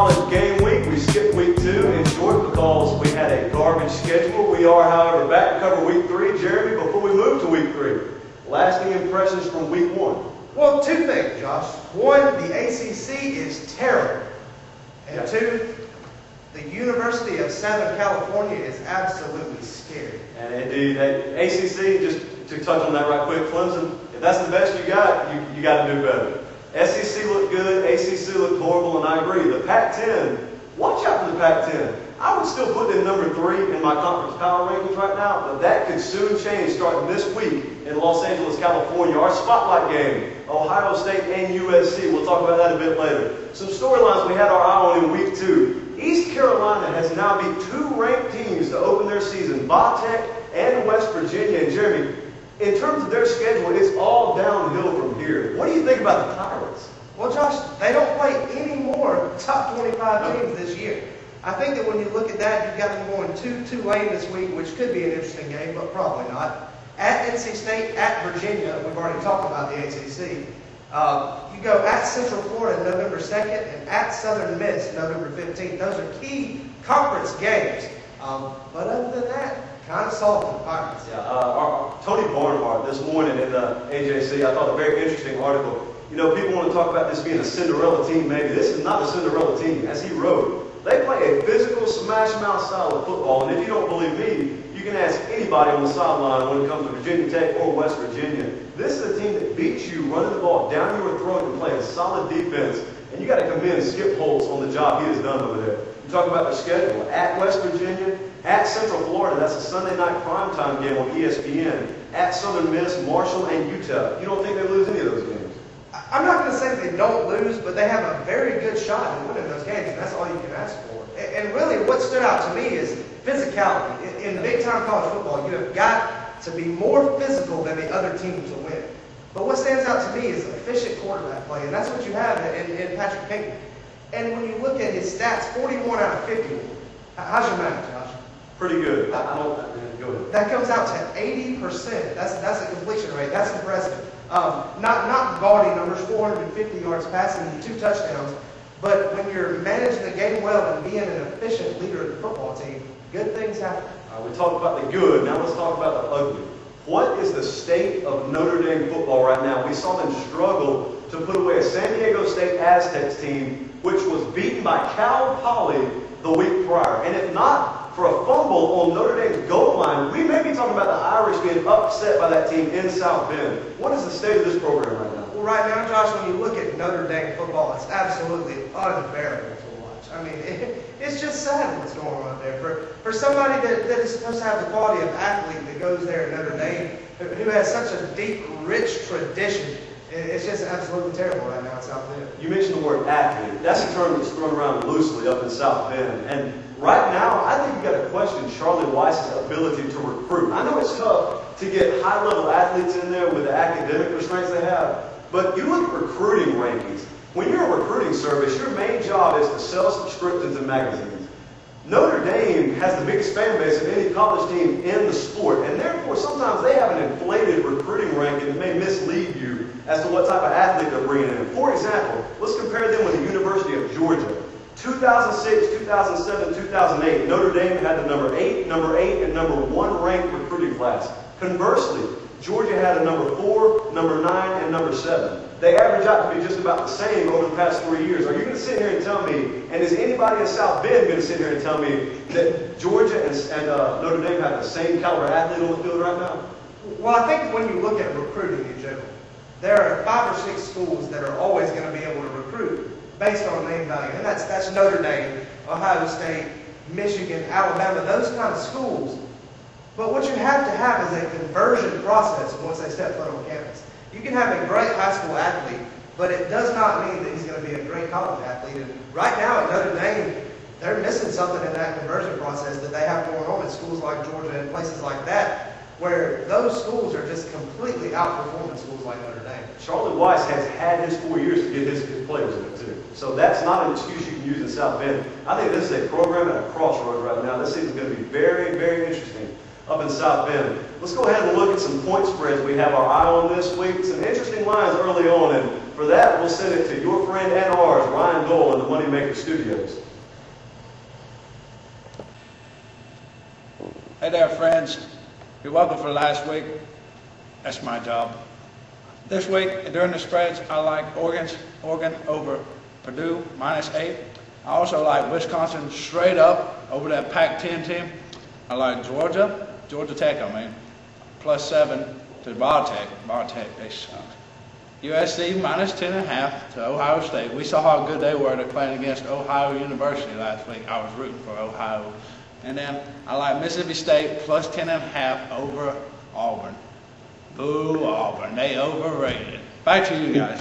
college game week. We skipped week 2 in short because we had a garbage schedule. We are, however, back to cover week 3. Jeremy, before we move to week 3, lasting impressions from week 1. Well, 2 things, Josh. 1, the ACC is terrible. And 2, the University of Southern California is absolutely scary. And indeed, ACC, just to touch on that right quick, Clemson, if that's the best you got, you got to do better. SEC looked good, ACC looked horrible, and I agree. The Pac-10, watch out for the Pac-10. I would still put it in number 3 in my conference power rankings right now, but that could soon change starting this week in Los Angeles, California. Our spotlight game, Ohio State and USC. We'll talk about that a bit later. Some storylines we had our eye on in week 2. East Carolina has now beat 2 ranked teams to open their season, Tech and West Virginia. And Jeremy, in terms of their schedule, it's all downhill from here. What do you think about the Pirates? Well, Josh, they don't play any more top 25 teams this year. I think that when you look at that, you've got them going to Tulane this week, which could be an interesting game, but probably not. At NC State, at Virginia, we've already talked about the ACC. You go at Central Florida November 2nd and at Southern Miss November 15th. Those are key conference games. But other than that, kind of soft for the Pirates. Yeah, Tony Barnhart this morning in the AJC, I thought a very interesting article. You know, people want to talk about this being a Cinderella team, maybe. This is not a Cinderella team, as he wrote. They play a physical, smash-mouth style of football, and if you don't believe me, you can ask anybody on the sideline when it comes to Virginia Tech or West Virginia. This is a team that beats you running the ball down your throat and playing solid defense, and you got to commend Skip Holtz on the job he has done over there. You talk about their schedule. At West Virginia, at Central Florida, that's a Sunday night primetime game on ESPN. At Southern Miss, Marshall, and UTEP. You don't think they lose any of those games? I'm not going to say they don't lose, but they have a very good shot at winning those games, and that's all you can ask for. And really, what stood out to me is physicality. In big-time college football, you have got to be more physical than the other team to win. But what stands out to me is efficient quarterback play, and that's what you have in Patrick Pinkney. And when you look at his stats, 41 out of 51. How's your math, Josh? Pretty good. Go ahead. That comes out to 80%. That's a completion rate. That's impressive. Not gaudy numbers, 450 yards passing and 2 touchdowns. But when you're managing the game well and being an efficient leader of the football team, good things happen. We talked about the good. Now let's talk about the ugly. What is the state of Notre Dame football right now? We saw them struggle to put away a San Diego State Aztecs team, which was beaten by Cal Poly the week prior. And if not for a fumble on Notre Dame's goal line, we may be talking about the Irish being upset by that team in South Bend. What is the state of this program right now? Well, right now, Josh, when you look at Notre Dame football, it's absolutely unbearable to watch. I mean, it's just sad what's going on out there. For somebody that is supposed to have the quality of athlete that goes there at Notre Dame, who has such a deep, rich tradition, it's just absolutely terrible right now in South Bend. You mentioned the word athlete. That's a term that's thrown around loosely up in South Bend. And right now, I think you've got to question Charlie Weiss's ability to recruit. I know it's tough to get high-level athletes in there with the academic restraints they have, but you look at recruiting rankings. When you're a recruiting service, your main job is to sell subscriptions and magazines. Notre Dame has the biggest fan base of any college team in the sport, and therefore sometimes they have an inflated recruiting ranking that may mislead you as to what type of athlete they're bringing in. For example, let's compare them with the University of Georgia. 2006, 2007, 2008, Notre Dame had the number 8, and number 1 ranked recruiting class. Conversely, Georgia had a number 4, number 9, and number 7. They average out to be just about the same over the past 3 years. Are you going to sit here and tell me, and is anybody in South Bend going to sit here and tell me that Georgia and Notre Dame have the same caliber athlete on the field right now? Well, I think when you look at recruiting in general, there are 5 or 6 schools that are always going to be able to recruit based on name value. And that's Notre Dame, Ohio State, Michigan, Alabama, those kind of schools. But what you have to have is a conversion process once they step foot on campus. You can have a great high school athlete, but it does not mean that he's going to be a great college athlete. And right now at Notre Dame, they're missing something in that conversion process that they have going on in schools like Georgia and places like that, where those schools are just completely outperforming schools like Notre Dame. Charlie Weiss has had his 4 years to get his players in it too. So that's not an excuse you can use in South Bend. I think this is a program at a crossroads right now. This season is going to be very, very interesting up in South Bend. Let's go ahead and look at some point spreads we have our eye on this week. Some interesting lines early on. And for that, we'll send it to your friend and ours, Ryan Dole in the Moneymaker Studios. Hey there, friends. You're welcome for last week. That's my job. This week, during the spreads, I like Oregon over Purdue, -8. I also like Wisconsin straight up over that Pac-10 team. I like Georgia Tech, +7 to Tech. Tech, they suck. USC -10.5 to Ohio State. We saw how good they were at playing against Ohio University last week. I was rooting for Ohio. And then I like Mississippi State +10.5 over Auburn. Boo Auburn, they overrated. Back to you guys.